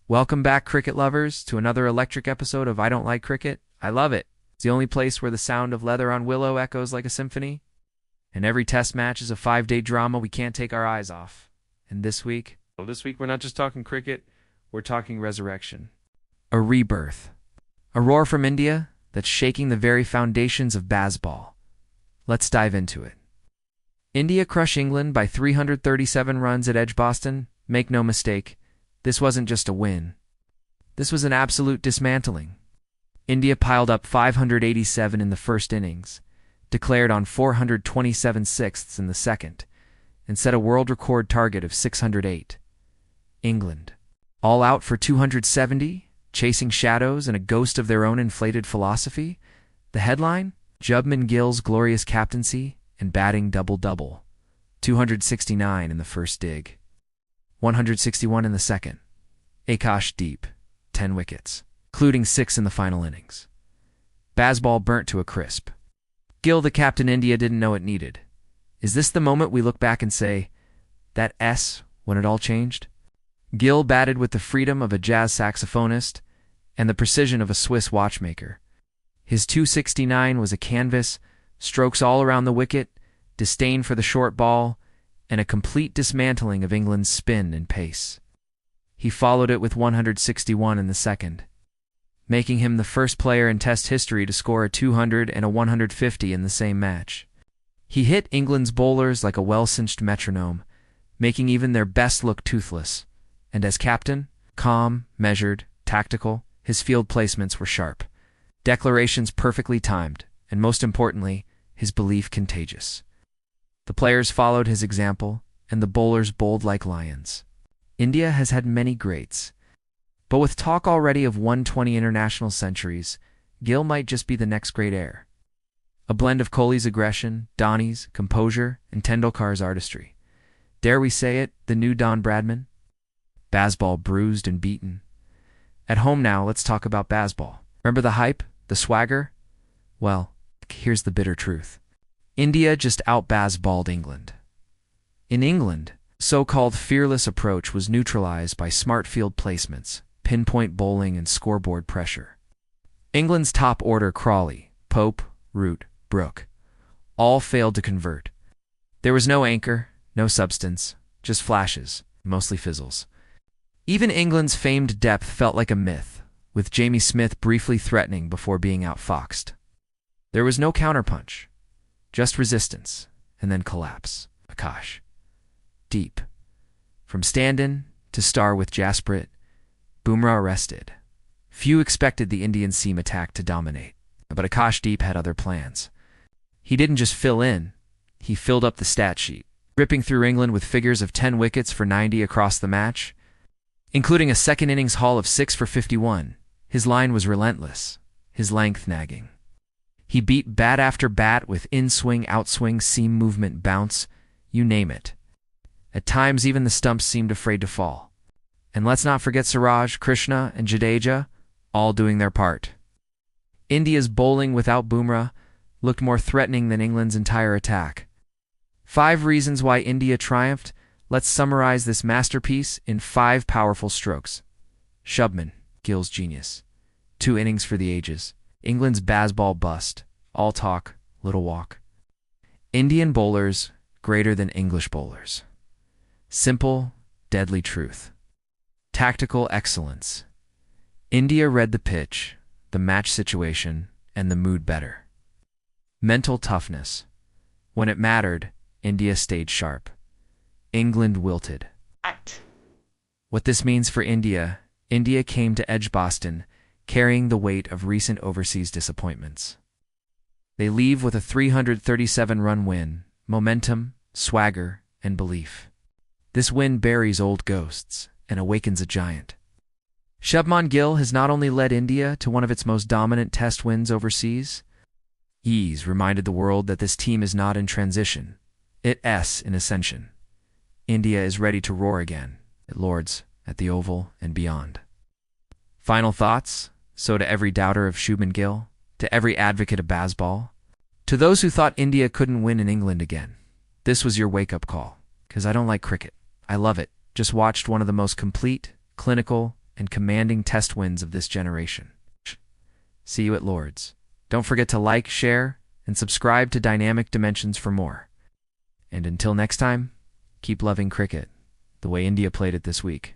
Welcome back, cricket lovers, to another electric episode of I Don't Like Cricket. I love it. It's the only place where the sound of leather on willow echoes like a symphony. And every test match is a 5-day drama we can't take our eyes off. And this week we're not just talking cricket, we're talking resurrection. A rebirth. A roar from India that's shaking the very foundations of baseball. Let's dive into it. India crushed England by 337 runs at Edgbaston. Make no mistake, this wasn't just a win. This was an absolute dismantling. India piled up 587 in the first innings, declared on 427 sixths in the second, and set a world record target of 608. England, all out for 270, chasing shadows and a ghost of their own inflated philosophy. The headline? Shubman Gill's glorious captaincy and batting double-double. 269 in the first dig, 161 in the second. Akash deep, 10 wickets, including 6 in the final innings. Baseball burnt to a crisp. Gill, the captain India didn't know it needed. Is this the moment we look back and say, that S when it all changed? Gill batted with the freedom of a jazz saxophonist and the precision of a Swiss watchmaker. His 269 was a canvas, strokes all around the wicket, disdain for the short ball, and a complete dismantling of England's spin and pace. He followed it with 161 in the second, making him the first player in Test history to score a 200 and a 150 in the same match. He hit England's bowlers like a well-cinched metronome, making even their best look toothless. And as captain, calm, measured, tactical, his field placements were sharp, declarations perfectly timed, and most importantly, his belief contagious. The players followed his example, and the bowlers bowled like lions. India has had many greats, but with talk already of 120 international centuries, Gill might just be the next great heir. A blend of Kohli's aggression, Dhoni's composure, and Tendulkar's artistry. Dare we say it, the new Don Bradman? Baseball bruised and beaten. At home now, let's talk about baseball. Remember the hype? The swagger? Well, here's the bitter truth. India just out-baseballed England. In England, so-called fearless approach was neutralized by smart field placements, pinpoint bowling, and scoreboard pressure. England's top order Crawley, Pope, Root, Brooke, all failed to convert. There was no anchor, no substance, just flashes, mostly fizzles. Even England's famed depth felt like a myth, with Jamie Smith briefly threatening before being outfoxed. There was no counterpunch, just resistance, and then collapse. Akash. Deep. From stand-in to star with Jasprit, Bumrah arrested. Few expected the Indian seam attack to dominate, but Akash Deep had other plans. He didn't just fill in, he filled up the stat sheet, ripping through England with figures of 10 wickets for 90 across the match, including a second innings haul of 6 for 51. His line was relentless, his length nagging. He beat bat after bat with in-swing, outswing, seam movement, bounce, you name it. At times, even the stumps seemed afraid to fall. And let's not forget Siraj, Krishna, and Jadeja, all doing their part. India's bowling without Bumrah looked more threatening than England's entire attack. 5 reasons why India triumphed. Let's summarize this masterpiece in 5 powerful strokes. Shubman, Gill's genius. 2 innings for the ages. England's baseball bust. All talk, little walk. Indian bowlers greater than English bowlers. Simple, deadly truth. Tactical excellence. India read the pitch, the match situation, and the mood better. Mental toughness. When it mattered, India stayed sharp. England wilted. What this means for India, India came to Edgbaston carrying the weight of recent overseas disappointments. They leave with a 337-run win, momentum, swagger, and belief. This win buries old ghosts and awakens a giant. Shubman Gill has not only led India to one of its most dominant Test wins overseas, he's reminded the world that this team is not in transition, it's in ascension. India is ready to roar again, at Lord's, at the Oval, and beyond. Final thoughts? So to every doubter of Shubman Gill, to every advocate of baseball, to those who thought India couldn't win in England again, this was your wake-up call. Because I don't like cricket. I love it. Just watched one of the most complete, clinical, and commanding test wins of this generation. See you at Lords. Don't forget to like, share, and subscribe to Dynamic Dymentionz for more. And until next time, keep loving cricket the way India played it this week.